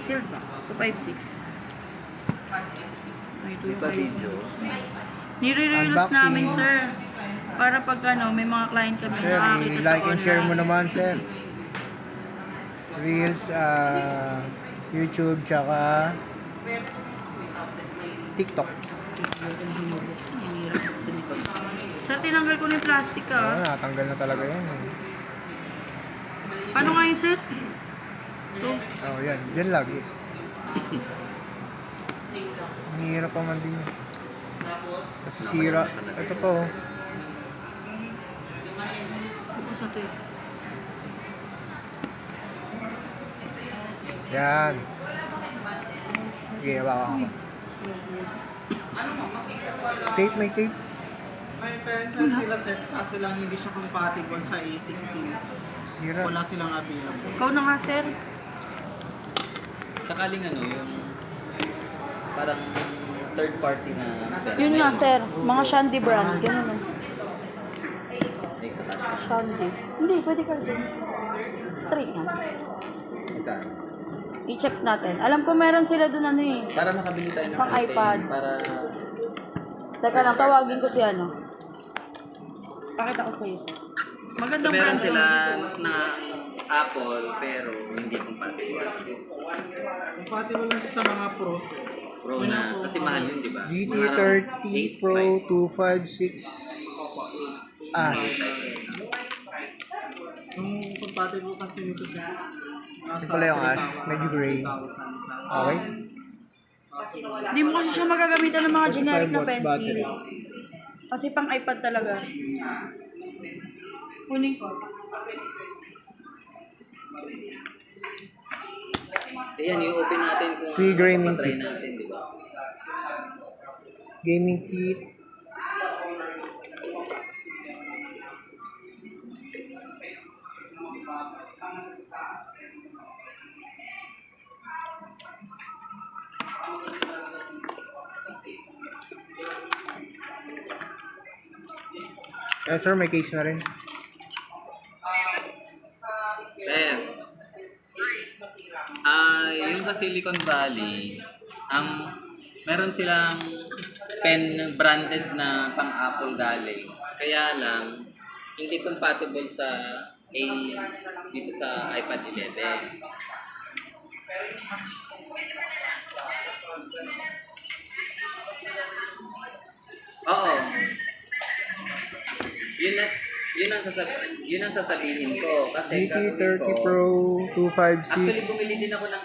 Sealed box. 256. Ay, ito yung video. nire-release Unboxing. namin, sir. Para pag may mga client kami Sir, nakakita sa i-like and share mo online. naman, sir. Reels, YouTube, tsaka TikTok. Sir, tinanggal ko na yung plastic Natanggal na talaga yan. Paano nga yun, sir? Ito. Yan. Diyan lagi. Ang hirap pa man din yun. Kasi sira. Ito pa, oh. Tapos ito eh. Yan. Sige, hawakan ko. Tape, may tape. May pencil sila sir, kaso lang hindi siya compatible sa A16. Sira. Wala silang available. Ikaw na nga, sir. Sakaling yung parang third party na Yun nga, sir. Mga Shandy brand. Ganun o. may katas. Shandy. Hindi, pwede ka dun. Straight nga. Magkano? I-check natin. Alam ko meron sila dun Para makabili tayo ng Pang iPad. Para Teka lang, tawagin ko si Pakita ko sa'yo, sir. Magandang meron brand sila yun. na Apple pero hindi compatible. Compatible lang siya sa mga pros. Pro na kasi mahal yun, di ba? GT30 Pro 256 Yung compatible kasi nito siya. Ito pala yung ash, medyo gray. Okay. Hindi mo kasi siya magagamitan ng mga generic na 45 watts pencil. battery. Kasi pang iPad talaga. Kunin ko. Ayan, i-open natin kung Free gaming try kit. natin, di ba? Gaming kit. Sir, may case na rin. Then, yung sa Silicon Valley, meron silang pen branded na pang Apple galing. Kaya lang, hindi compatible sa dito sa iPad 11. Oo. Yun ang sasabihin ko kasi GT30 Pro actually 256. bumili din ako ng